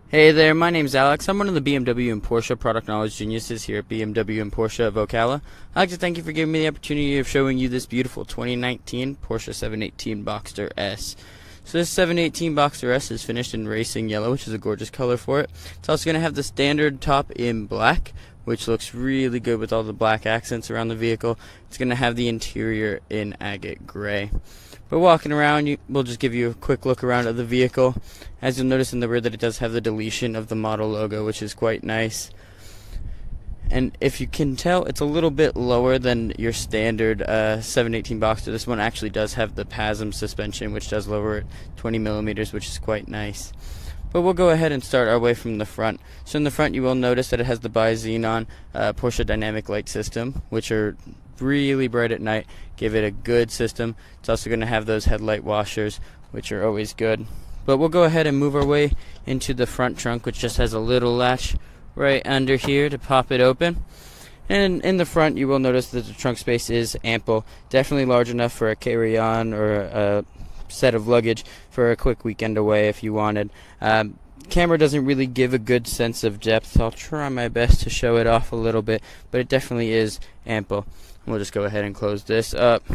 Hey there, my name's Alex. I'm one of the BMW and Porsche product knowledge geniuses here at BMW and Porsche of Ocala. I'd like to thank you for giving me the opportunity of showing you this beautiful 2019 Porsche 718 Boxster S. So this 718 Boxster S is finished in racing yellow, which is a gorgeous color for it. It's also going to have the standard top in black, which looks really good with all the black accents around the vehicle. It's going to have the interior in agate gray. But walking around, we'll just give you a quick look around of the vehicle. As you'll notice in the rear that it does have the deletion of the model logo, which is quite nice. And if you can tell, it's a little bit lower than your standard 718 Boxster. This one actually does have the PASM suspension, which does lower it 20 millimeters, which is quite nice. But we'll go ahead and start our way from the front. So in the front, you will notice that it has the bi-xenon Porsche dynamic light system, which are really bright at night, give it a good system. It's also going to have those headlight washers, which are always good. But we'll go ahead and move our way into the front trunk, which just has a little latch right under here to pop it open. And in the front, you will notice that the trunk space is ample, definitely large enough for a carry-on or a set of luggage for a quick weekend away if you wanted. Camera doesn't really give a good sense of depth. I'll try my best to show it off a little bit, but it definitely is ample. We'll just go ahead and close this up.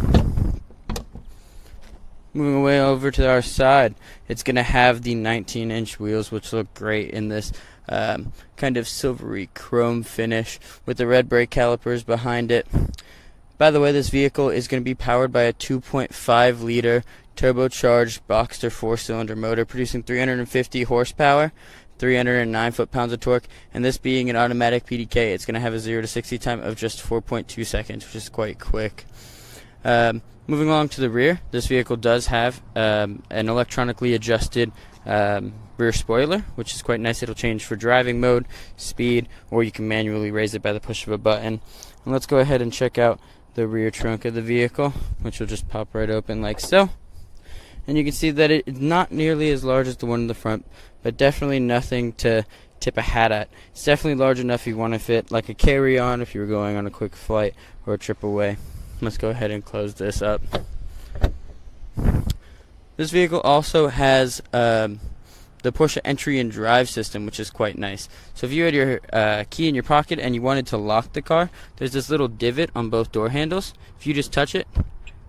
Moving away over to our side, it's going to have the 19-inch wheels, which look great in this kind of silvery chrome finish with the red brake calipers behind it. By the way, this vehicle is going to be powered by a 2.5 liter turbocharged Boxster 4-cylinder motor producing 350 horsepower, 309 foot-pounds of torque, and this being an automatic PDK, it's going to have a 0 to 60 time of just 4.2 seconds, which is quite quick. Moving along to the rear, this vehicle does have an electronically adjusted rear spoiler, which is quite nice. It'll change for driving mode, speed, or you can manually raise it by the push of a button. And let's go ahead and check out the rear trunk of the vehicle, which will just pop right open like so. And you can see that it's not nearly as large as the one in the front, but definitely nothing to tip a hat at. It's definitely large enough if you want to fit like a carry-on if you were going on a quick flight or a trip away. Let's go ahead and close this up. This vehicle also has the Porsche entry and drive system, which is quite nice. So if you had your key in your pocket and you wanted to lock the car, there's this little divot on both door handles. If you just touch it,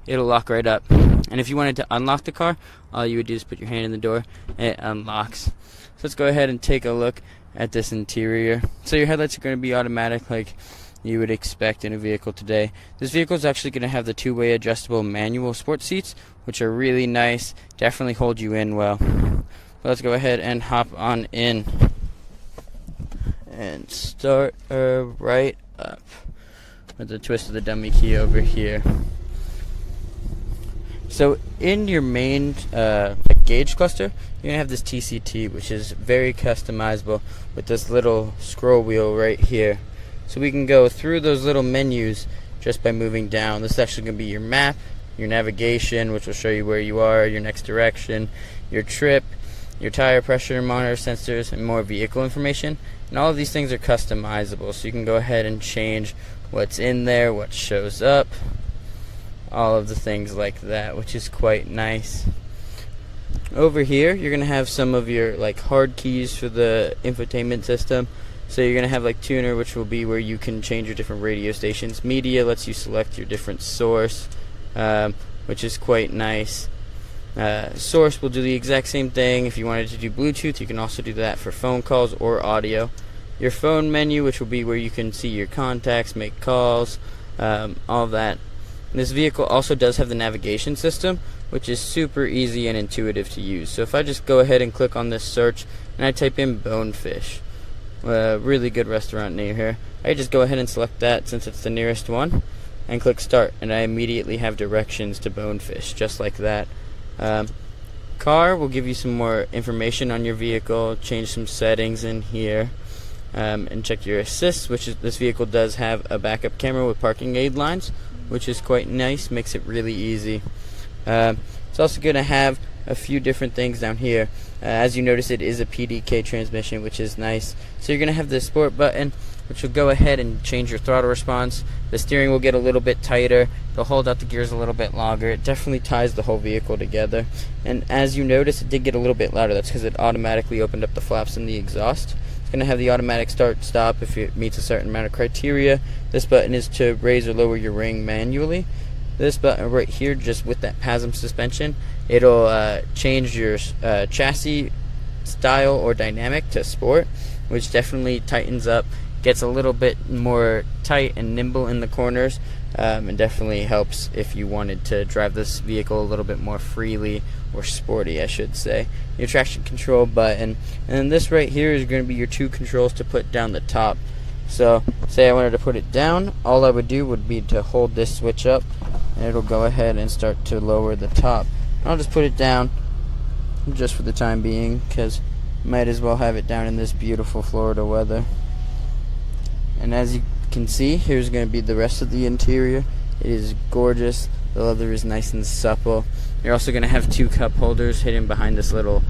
it'll lock right up. And if you wanted to unlock the car, all you would do is put your hand in the door and it unlocks. So let's go ahead and take a look at this interior. So your headlights are going to be automatic like you would expect in a vehicle today. This vehicle is actually going to have the two-way adjustable manual sport seats, which are really nice, definitely hold you in well. Let's go ahead and hop on in and start right up with the twist of the dummy key over here. So in your main gauge cluster, you're going to have this TCT, which is very customizable with this little scroll wheel right here. So we can go through those little menus just by moving down. This is actually going to be your map, your navigation, which will show you where you are, your next direction, your trip, your tire pressure monitor sensors, and more vehicle information. And all of these things are customizable, so you can go ahead and change what's in there, what shows up, all of the things like that, which is quite nice. Over here, you're going to have some of your hard keys for the infotainment system. So you're going to have tuner, which will be where you can change your different radio stations. Media lets you select your different source, which is quite nice. Source will do the exact same thing. If you wanted to do Bluetooth, you can also do that for phone calls or audio. Your phone menu, which will be where you can see your contacts, make calls, all that. And this vehicle also does have the navigation system, which is super easy and intuitive to use. So if I just go ahead and click on this search and I type in Bonefish, a really good restaurant near here, I just go ahead and select that since it's the nearest one and click start, and I immediately have directions to Bonefish just like that. Car will give you some more information on your vehicle, change some settings in here, and check your assist, which is, this vehicle does have a backup camera with parking aid lines, which is quite nice, makes it really easy. It's also going to have a few different things down here. As you notice, it is a PDK transmission, which is nice. So you're going to have the sport button, which will go ahead and change your throttle response. The steering will get a little bit tighter. It'll hold out the gears a little bit longer. It definitely ties the whole vehicle together. And as you notice, it did get a little bit louder. That's because it automatically opened up the flaps in the exhaust. It's going to have the automatic start stop if it meets a certain amount of criteria. This button is to raise or lower your ring manually. This button right here, just with that PASM suspension, it'll change your chassis style or dynamic to sport, which definitely tightens up, gets a little bit more tight and nimble in the corners, and definitely helps if you wanted to drive this vehicle a little bit more freely, or sporty I should say. Your traction control button, and then this right here is going to be your 2 controls to put down the top. So say I wanted to put it down, all I would do would be to hold this switch up and it'll go ahead and start to lower the top. I'll just put it down just for the time being, because might as well have it down in this beautiful Florida weather. And as you can see, here's going to be the rest of the interior. It is gorgeous. The leather is nice and supple. You're also going to have 2 cup holders hidden behind this little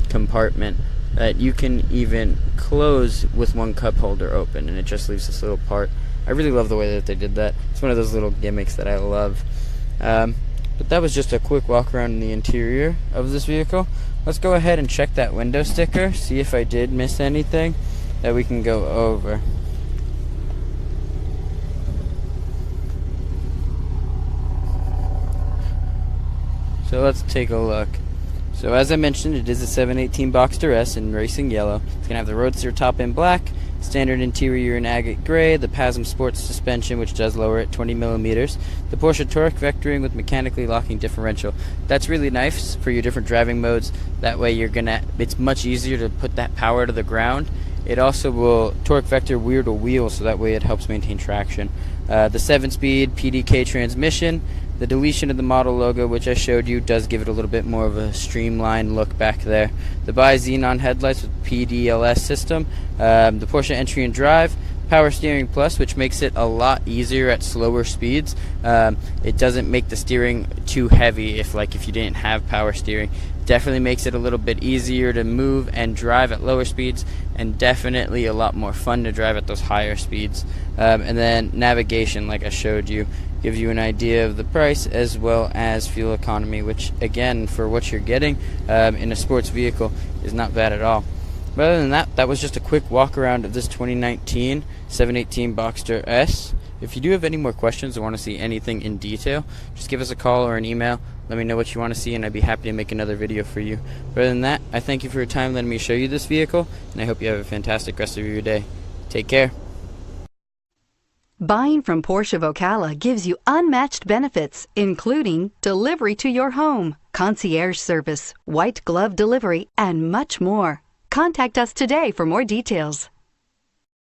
compartment that you can even close with 1 cup holder open, and it just leaves this little part. I really love the way that they did that. It's one of those little gimmicks that I love. But that was just a quick walk around in the interior of this vehicle. Let's go ahead and check that window sticker, see if I did miss anything that we can go over. So let's take a look. So as I mentioned, it is a 718 Boxster S in racing yellow. It's going to have the Roadster top in black, standard interior in agate gray, the PASM Sports suspension, which does lower at 20 millimeters, the Porsche torque vectoring with mechanically locking differential. That's really nice for your different driving modes. That way it's much easier to put that power to the ground. It also will torque vector rear to wheel, so that way it helps maintain traction. The 7-speed PDK transmission. The deletion of the model logo, which I showed you, does give it a little bit more of a streamlined look back there. The bi-xenon headlights with PDLS system. The Porsche Entry and Drive. Power Steering Plus, which makes it a lot easier at slower speeds. It doesn't make the steering too heavy if you didn't have power steering. Definitely makes it a little bit easier to move and drive at lower speeds, and definitely a lot more fun to drive at those higher speeds. And then navigation, like I showed you, gives you an idea of the price as well as fuel economy, which again, for what you're getting in a sports vehicle, is not bad at all. But other than that, that was just a quick walk around of this 2019 718 Boxster S. If you do have any more questions or want to see anything in detail, just give us a call or an email. Let me know what you want to see, and I'd be happy to make another video for you. But other than that, I thank you for your time letting me show you this vehicle, and I hope you have a fantastic rest of your day. Take care. Buying from Porsche of Ocala gives you unmatched benefits, including delivery to your home, concierge service, white glove delivery, and much more. Contact us today for more details.